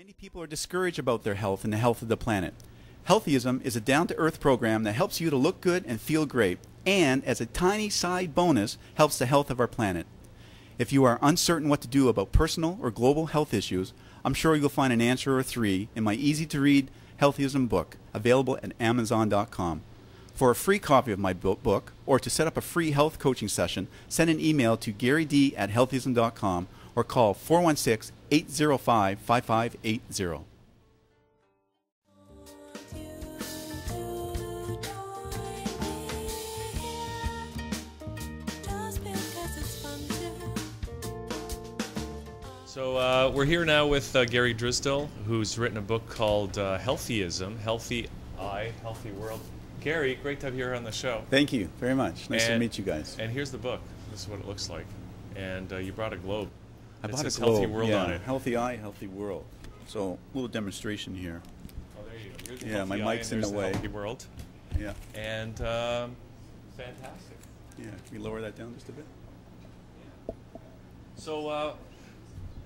Many people are discouraged about their health and the health of the planet. Healthyism is a down-to-earth program that helps you to look good and feel great, and as a tiny side bonus, helps the health of our planet. If you are uncertain what to do about personal or global health issues, I'm sure you'll find an answer or three in my easy-to-read Healthyism book, available at Amazon.com. For a free copy of my book, or to set up a free health coaching session, send an email to GaryD@Healthyism.com or call 416-805-5580. So we're here now with Gary Drisdelle, who's written a book called Healthyism, Healthy Eye, Healthy World. Gary, great to have you here on the show. Thank you very much. Nice to meet you guys. And here's the book. This is what it looks like. And you brought a globe. I bought says a globe. Healthy World on it. Healthy Eye, Healthy World. So, a little demonstration here. Oh, there you go. Here's the Yeah, my Healthy mic's Eye, in and the there's way. Healthy World. Yeah. And fantastic. Yeah, can we lower that down just a bit? So,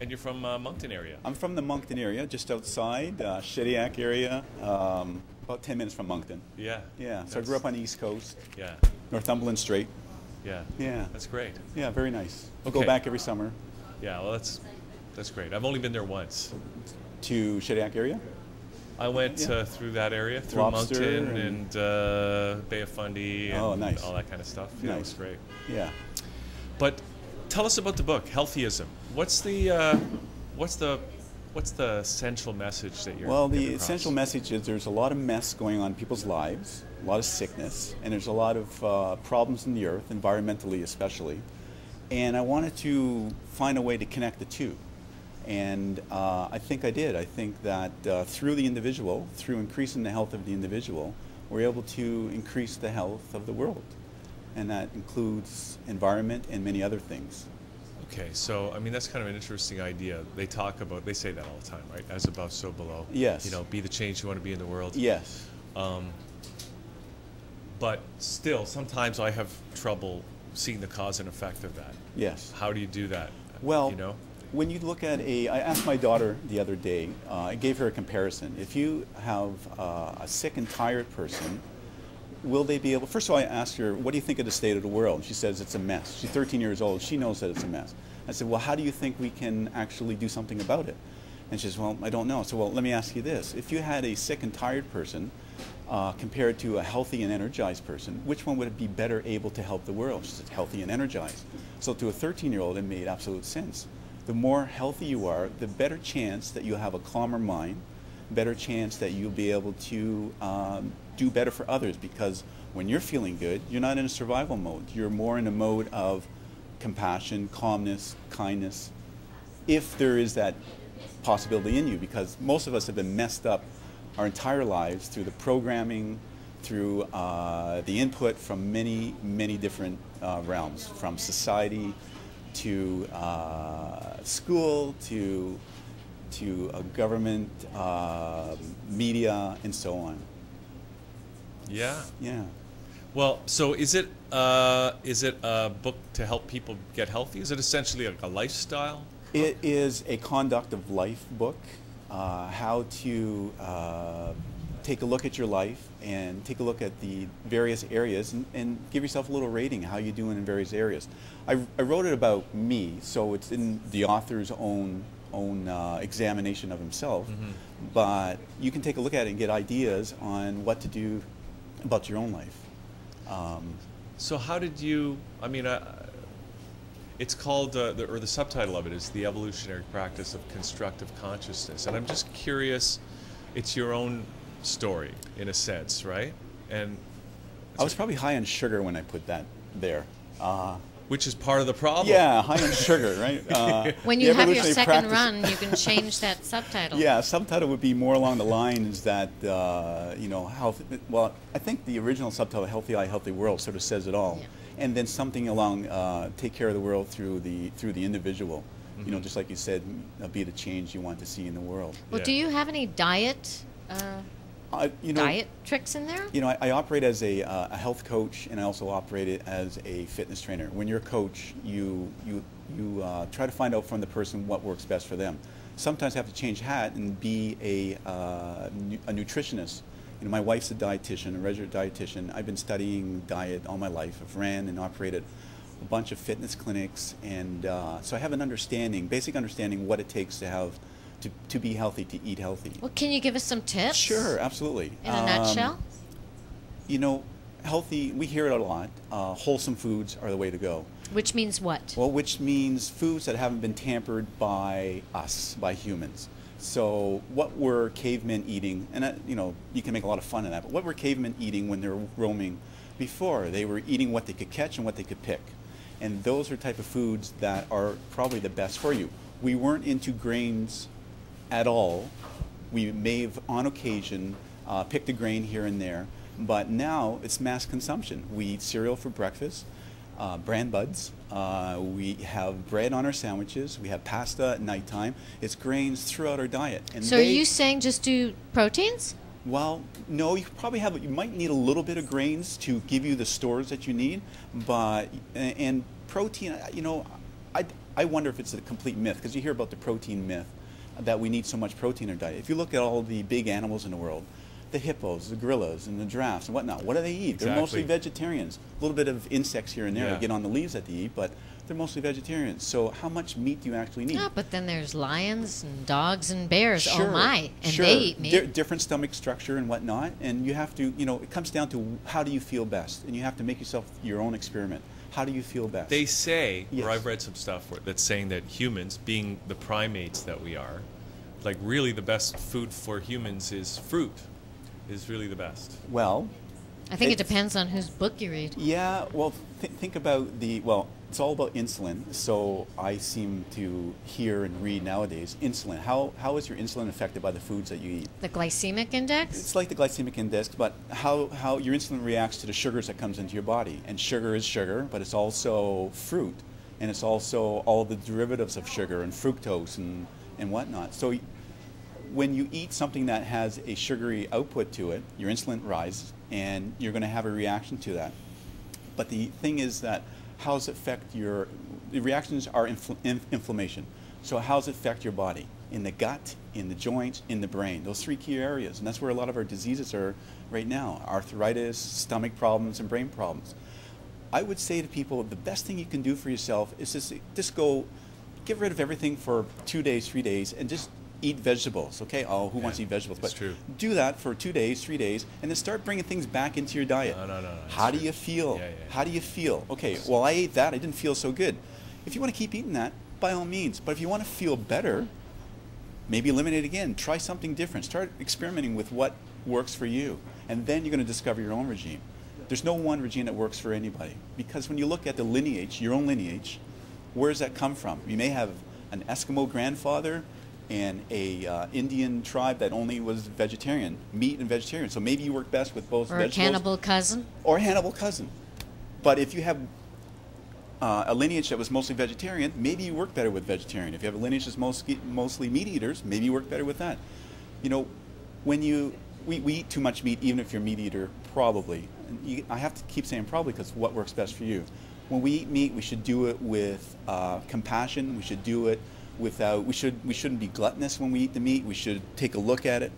and you're from Moncton area? I'm from the Moncton area, just outside, Shediac area, about 10 minutes from Moncton. Yeah. Yeah, so I grew up on the East Coast, Yeah. Northumberland Strait. Yeah. Yeah. That's great. Yeah, very nice. I Okay. go back every summer. Yeah, well, that's great. I've only been there once. To Shediac area? I went Yeah. Through that area, through Lobster Moncton and Bay of Fundy and Oh, nice. all that kind of stuff. Yeah, it was Nice. great. Yeah. But tell us about the book, Healthyism. What's the essential message that you're Well, getting the across? essential message is there's a lot of mess going on in people's lives, a lot of sickness, and there's a lot of problems in the earth, environmentally especially. And I wanted to find a way to connect the two. And I think I did. I think that through the individual, through increasing the health of the individual, we're able to increase the health of the world. And that includes environment and many other things. Okay, so I mean that's kind of an interesting idea. They say that all the time, right? As above, so below. Yes. You know, be the change you want to be in the world. Yes. But still, sometimes I have trouble seeing the cause and effect of that. Yes. How do you do that? Well, you know? when you look at I asked my daughter the other day, I gave her a comparison. If you have a sick and tired person, will they be able, first of all I asked her, what do you think of the state of the world? And she says it's a mess. She's 13 years old, she knows that it's a mess. I said, well, how do you think we can actually do something about it? And she says, well, I don't know. So, well, let me ask you this. If you had a sick and tired person compared to a healthy and energized person, which one would be better able to help the world? She said, healthy and energized. So to a 13-year-old, it made absolute sense. The more healthy you are, the better chance that you'll have a calmer mind, better chance that you'll be able to do better for others, because when you're feeling good, you're not in a survival mode. You're more in a mode of compassion, calmness, kindness, if there is that possibility in you, because most of us have been messed up our entire lives through the programming, through the input from many, many different realms, from society to school to government, media, and so on. Yeah. Yeah. Well, so is it a book to help people get healthy? Is it essentially like a lifestyle? It is a conduct of life book, how to take a look at your life and take a look at the various areas and give yourself a little rating, how you're doing in various areas. I wrote it about me, so it's in the author's own examination of himself, but you can take a look at it and get ideas on what to do about your own life. So how did you, I mean, it's called, the subtitle of it is The Evolutionary Practice of Constructive Consciousness. And I'm just curious, it's your own story, in a sense, right? And I was probably high on sugar when I put that there. Which is part of the problem. Yeah, high on sugar, right? When you have your second run, you can change that subtitle. Yeah, subtitle would be more along the lines that, you know, health. Well, I think the original subtitle, Healthy Eye, Healthy World, sort of says it all. Yeah. And then something along, take care of the world through the individual. You know, just like you said, be the change you want to see in the world. Well, Yeah. do you have any diet diet tricks in there? You know, I operate as a health coach, and I also operate it as a fitness trainer. When you're a coach, you try to find out from the person what works best for them. sometimes I have to change hat and be a nutritionist. You know, my wife's a dietitian, a registered dietitian. I've been studying diet all my life. I've ran and operated a bunch of fitness clinics, and so I have an understanding, basic understanding, what it takes to have to be healthy, to eat healthy. Well, can you give us some tips? Sure, absolutely. In a nutshell? You know, healthy, we hear it a lot. Wholesome foods are the way to go. Which means what? Well, which means foods that haven't been tampered by us, by humans. So what were cavemen eating? And you know, you can make a lot of fun of that, but what were cavemen eating when they were roaming before? They were eating what they could catch and what they could pick. And those are type of foods that are probably the best for you. We weren't into grains at all. We may have, on occasion, picked a grain here and there, but now it's mass consumption. We eat cereal for breakfast, bran buds, we have bread on our sandwiches, we have pasta at nighttime. It's grains throughout our diet. And so are you saying just do proteins? Well, no, you probably have, you might need a little bit of grains to give you the stores that you need, but, and protein, you know, I wonder if it's a complete myth, because you hear about the protein myth, that we need so much protein in our diet. If you look at all the big animals in the world, the hippos, the gorillas, and the giraffes and whatnot, what do they eat? They're mostly vegetarians. A little bit of insects here and there that get on the leaves that they eat, but they're mostly vegetarians. So how much meat do you actually need? Yeah, but then there's lions and dogs and bears. Sure, oh my, and sure. they eat meat. Different stomach structure and whatnot, and you have to, you know, it comes down to how do you feel best, and you have to make yourself your own experiment. How do you feel best? They say, Yes. or I've read some stuff that's saying that humans, being the primates that we are, like really the best food for humans is fruit, is really the best. Well, I think it depends on whose book you read. yeah, well, think about well, it's all about insulin. So I seem to hear and read nowadays, insulin. How is your insulin affected by the foods that you eat? The glycemic index? It's like the glycemic index, but how your insulin reacts to the sugars that comes into your body. And sugar is sugar, but it's also fruit. And it's also all the derivatives of sugar and fructose and whatnot. So when you eat something that has a sugary output to it, your insulin rises, and you're going to have a reaction to that. But the thing is that how does it affect the reactions are inflammation. So how does it affect your body? In the gut, in the joints, in the brain. Those three key areas. And that's where a lot of our diseases are right now. Arthritis, stomach problems, and brain problems. I would say to people, the best thing you can do for yourself is just go, get rid of everything for 2 days, 3 days, and just eat vegetables, okay? Oh, who wants to eat vegetables? But true. Do that for 2 days, 3 days, and then start bringing things back into your diet. No. How do you feel? Yeah. How do you feel? Okay, well, I ate that. I didn't feel so good. If you want to keep eating that, by all means. But if you want to feel better, maybe eliminate again. Try something different. Start experimenting with what works for you. And then you're going to discover your own regime. There's no one regime that works for anybody. Because when you look at the lineage, your own lineage, where does that come from? You may have an Eskimo grandfather and a Indian tribe that only was vegetarian, meat and vegetarian. So maybe you work best with both vegetables. Or a cannibal cousin. Or a cannibal cousin. But if you have a lineage that was mostly vegetarian, maybe you work better with vegetarian. If you have a lineage that's mostly meat eaters, maybe you work better with that. You know, when we eat too much meat, even if you're a meat eater, probably. And I have to keep saying probably because what works best for you. When we eat meat, we should do it with compassion. We should do it without. We shouldn't be gluttonous when we eat the meat. We should take a look at it.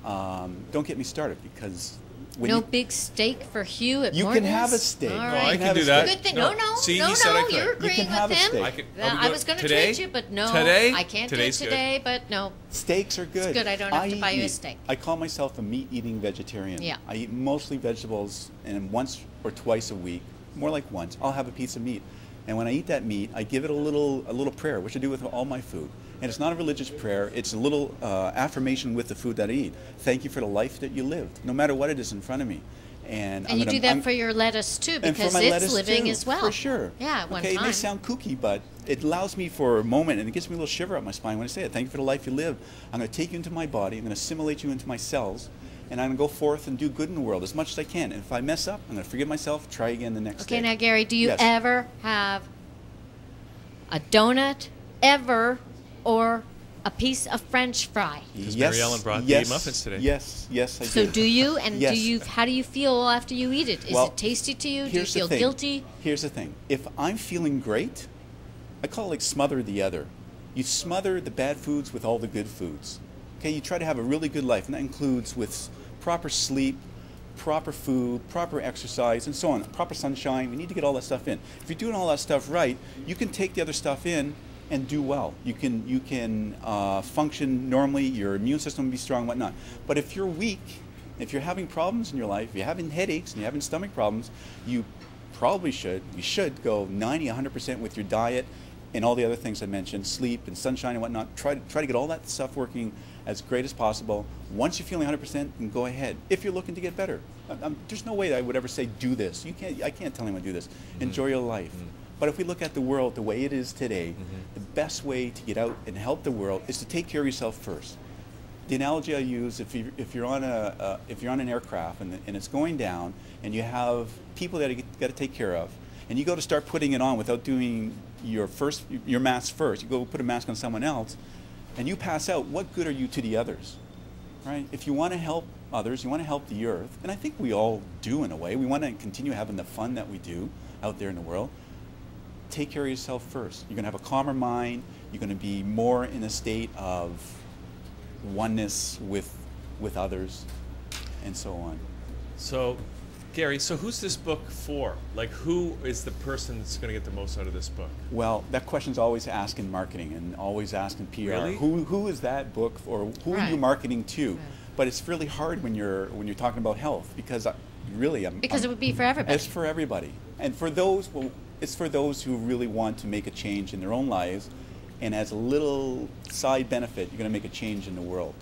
Don't get me started because. No big steak for Hugh at you Morton's? can have a steak. All No, right. I can do that. Good thing. No. No, See, he said I could. you're You agreeing can have with a him. steak. I was going to today? treat you, but no. Today? I can't Today's do it good. today, but no. Steaks are good. It's good. I don't have to eat buy you a meat. steak. I call myself a meat-eating vegetarian. Yeah. I eat mostly vegetables, and once or twice a week, more like once, I'll have a piece of meat. And when I eat that meat, I give it a little prayer, which I do with all my food. And it's not a religious prayer. It's a little affirmation with the food that I eat. Thank you for the life that you lived, no matter what it is in front of me. And you do that for your lettuce too, because it's living as well. For sure. Yeah, at one okay, time. it may sound kooky, but it allows me for a moment, and it gives me a little shiver up my spine when I say it. Thank you for the life you live. I'm going to take you into my body. I'm going to assimilate you into my cells, and I'm going to go forth and do good in the world as much as I can. And if I mess up, I'm going to forgive myself, try again the next day. Okay, now Gary, do you Yes. ever have a donut ever or a piece of French fry? Because Mary Ellen brought the muffins today. Yes, I So do. do you? And Yes. how do you feel after you eat it? Is Well, it tasty to you? Do you here's the feel thing. guilty? Here's the thing. If I'm feeling great, I call it like smother the other. You smother the bad foods with all the good foods. Okay, you try to have a really good life, and that includes with proper sleep, proper food, proper exercise, and so on. Proper sunshine. We need to get all that stuff in. If you're doing all that stuff right, you can take the other stuff in and do well. You can function normally. Your immune system will be strong, whatnot. But if you're weak, if you're having problems in your life, if you're having headaches and you're having stomach problems, you should go 90, 100% with your diet and all the other things I mentioned, sleep and sunshine and whatnot. Try to get all that stuff working as great as possible. Once you're feeling 100%, then go ahead. If you're looking to get better, there's no way that I would ever say do this. I can't tell anyone to do this. Enjoy your life. But if we look at the world the way it is today, the best way to get out and help the world is to take care of yourself first. The analogy I use: if you're on an aircraft and it's going down, and you have people that you got to take care of, and you go to start putting it on without doing your mask first. You go put a mask on someone else, and you pass out. What good are you to the others, right? If you want to help others, you want to help the earth, and I think we all do in a way. We want to continue having the fun that we do out there in the world. Take care of yourself first. You're going to have a calmer mind. You're going to be more in a state of oneness with others, and so on. So, Gary, so who's this book for? Like, who is the person that's going to get the most out of this book? Well, that question's always asked in marketing and always asked in PR. Really? Who is that book for? Who are you marketing to? Right. But it's really hard when you're talking about health, because it would be for everybody. It's for everybody, and for those, it's for those who really want to make a change in their own lives. And as a little side benefit, you're going to make a change in the world.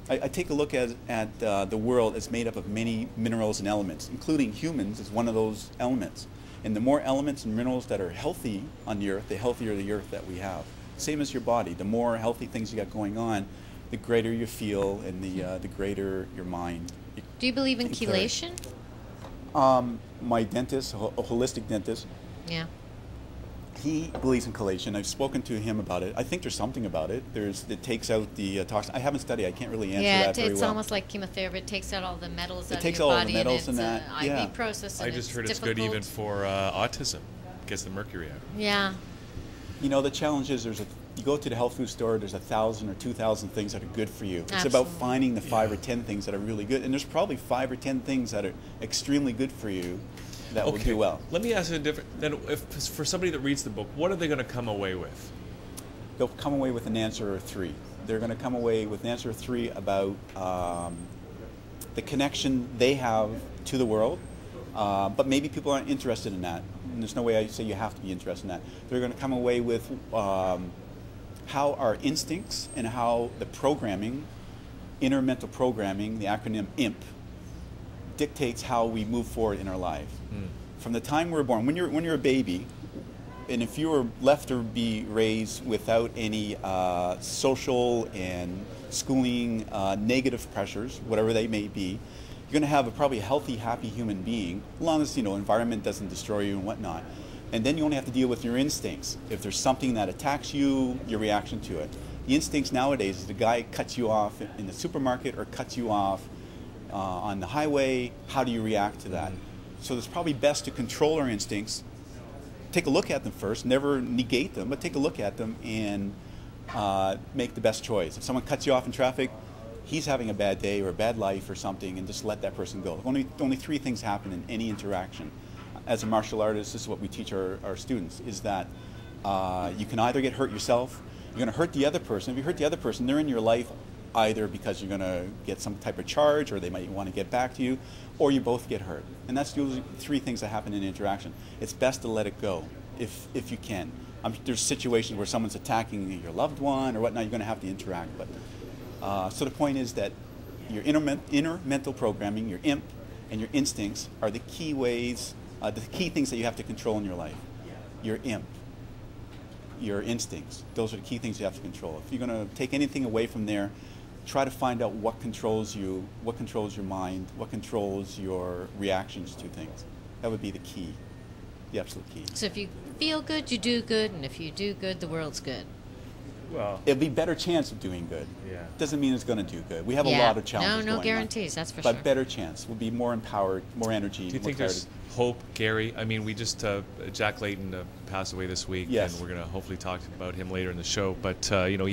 I take a look at the world as made up of many minerals and elements, including humans as one of those elements. And the more elements and minerals that are healthy on the earth, the healthier the earth that we have. Same as your body. The more healthy things you got going on, the greater you feel, and the greater your mind. Do you believe in chelation? My dentist, a holistic dentist, yeah, he believes in chelation. I've spoken to him about it. I think there's something about it. It takes out the toxin. I haven't studied. I can't really answer that very well. Yeah, it's almost like chemotherapy. It takes out all the metals out of your body. It takes all the metals and that. Yeah. IV process. I just heard it's good even for autism. Gets the mercury out. Yeah. You know, the challenge is you go to the health food store. There's 1,000 or 2,000 things that are good for you. Absolutely. It's about finding the 5 or 10 things that are really good, and there's probably 5 or 10 things that are extremely good for you that will do well. Let me ask you a different. Then, if for somebody that reads the book, what are they going to come away with? They'll come away with an answer or 3. They're going to come away with an answer or 3 about the connection they have to the world, but maybe people aren't interested in that. And there's no way I say you have to be interested in that. They're going to come away with how our instincts and how the programming, inner mental programming, the acronym IMP, dictates how we move forward in our life. From the time we're born, when you're a baby, and if you were left to be raised without any social and schooling negative pressures, whatever they may be, you're going to have probably a healthy, happy human being, as long as environment doesn't destroy you and whatnot. And then you only have to deal with your instincts. If there's something that attacks you, your reaction to it. The instincts nowadays is the guy cuts you off in the supermarket or cuts you off on the highway. How do you react to that? So it's probably best to control our instincts. Take a look at them first. Never negate them, but take a look at them and make the best choice. If someone cuts you off in traffic, he's having a bad day or a bad life or something, and just let that person go. Only 3 things happen in any interaction. As a martial artist, this is what we teach our students, is that you can either get hurt yourself, you're going to hurt the other person. If you hurt the other person, they're in your life either because you're going to get some type of charge or they might want to get back to you, or you both get hurt. And that's usually 3 things that happen in interaction. It's best to let it go if you can. There's situations where someone's attacking your loved one or whatnot, you're going to have to interact. But so the point is that your inner mental programming, your IMP, and your instincts are the key ways, the key things that you have to control in your life. Your IMP, your instincts, those are the key things you have to control. If you're going to take anything away from there, try to find out what controls you, what controls your mind, what controls your reactions to things. That would be the key, the absolute key. So if you feel good, you do good, and if you do good, the world's good. Well, it'll be better chance of doing good. yeah. Doesn't mean it's going to do good. We have a Yeah. lot of challenges No going on. guarantees, that's for But sure. better chance. We'll be more empowered, more energy. Do you more think clarity. there's hope, Gary? I mean, we just Jack Layton passed away this week, Yes. and we're going to hopefully talk about him later in the show. But you know,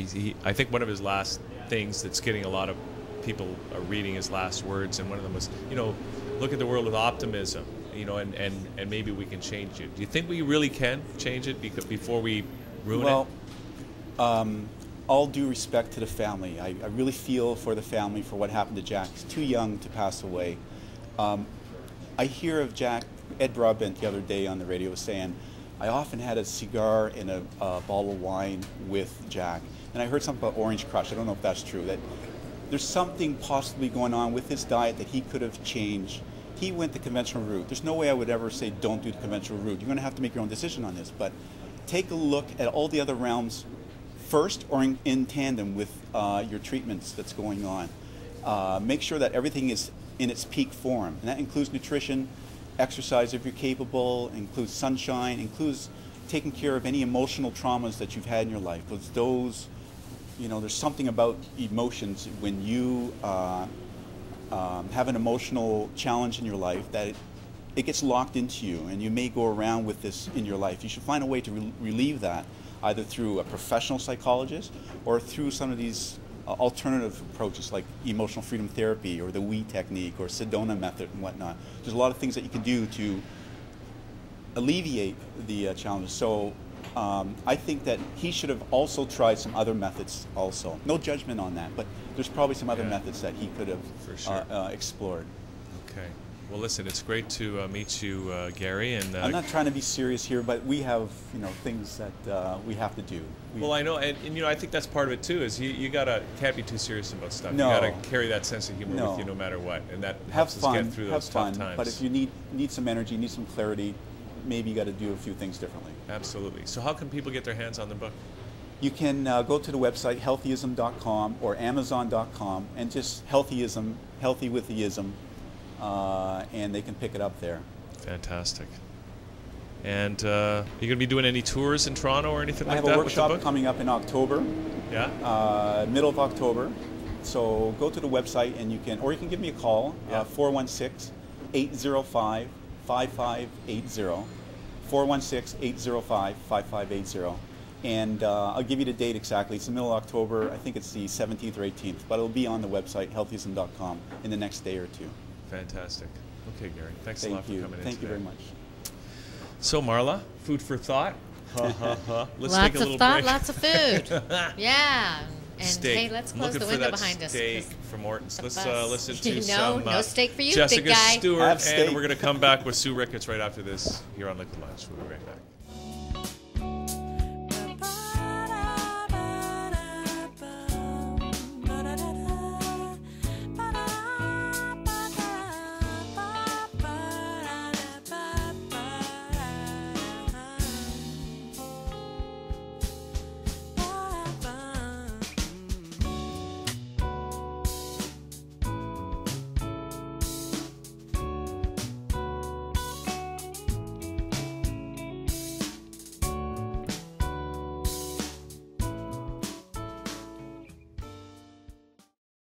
I think one of his last things that's getting a lot of people reading his last words, and one of them was, you know, look at the world with optimism, you know, and maybe we can change it. Do you think we really can change it before we ruin it? Well, all due respect to the family, I really feel for the family for what happened to Jack. He's too young to pass away. I hear of Jack, Ed Broadbent the other day on the radio was saying, I often had a cigar and a bottle of wine with Jack. And I heard something about Orange Crush. I don't know if that's true. That there's something possibly going on with his diet that he could have changed. He went the conventional route. There's no way I would ever say don't do the conventional route. You're going to have to make your own decision on this. But take a look at all the other realms first or in tandem with your treatments that's going on. Make sure that everything is in its peak form. And that includes nutrition, exercise if you're capable, includes sunshine, includes taking care of any emotional traumas that you've had in your life. Because those, you know, there's something about emotions when you have an emotional challenge in your life that it gets locked into you, and you may go around with this in your life. You should find a way to relieve that, either through a professional psychologist or through some of these alternative approaches like emotional freedom therapy or the WE technique or Sedona method and whatnot. There's a lot of things that you can do to alleviate the challenges. So I think that he should have also tried some other methods also. No judgment on that, but there's probably some other methods that he could have For sure. explored. Okay. Well, listen, it's great to meet you, Gary. And I'm not trying to be serious here, but we have, you know, things that we have to do. well, I know, and you know, I think that's part of it too. Is you can't be too serious about stuff. No. You gotta carry that sense of humor No. with you no matter what, and that have helps fun, us get through have those fun. tough times. But if you need some energy, need some clarity, maybe you got to do a few things differently. Absolutely. So, how can people get their hands on the book? You can go to the website HEALTHYISM.com or Amazon.com and just HEALTHYISM, healthy with the ism, and they can pick it up there. Fantastic. And you gonna be doing any tours in Toronto or anything I like have that a with the workshop book? coming up in October, Yeah. middle of October. So go to the website and you can, or you can give me a call, Yeah. 416-805-5580, 416-805-5580. And I'll give you the date exactly. It's the middle of October. I think it's the 17th or 18th, but it'll be on the website, healthyism.com, in the next day or two. Fantastic. Okay, Gary. Thanks a Thank lot for you. coming in Thank you today. very much. So, Marla, food for thought. Let's Lots take a of little thought, break. lots of food. Yeah. And Steak. hey, let's close Looking the for window that behind us. steak 'Cause from Morton's. Let's bus. listen to No, some no steak for you, Jessica big guy. Stewart, Have and steak. we're going to come back with Sue Ricketts right after this here on Liquid Lunch. We'll be right back.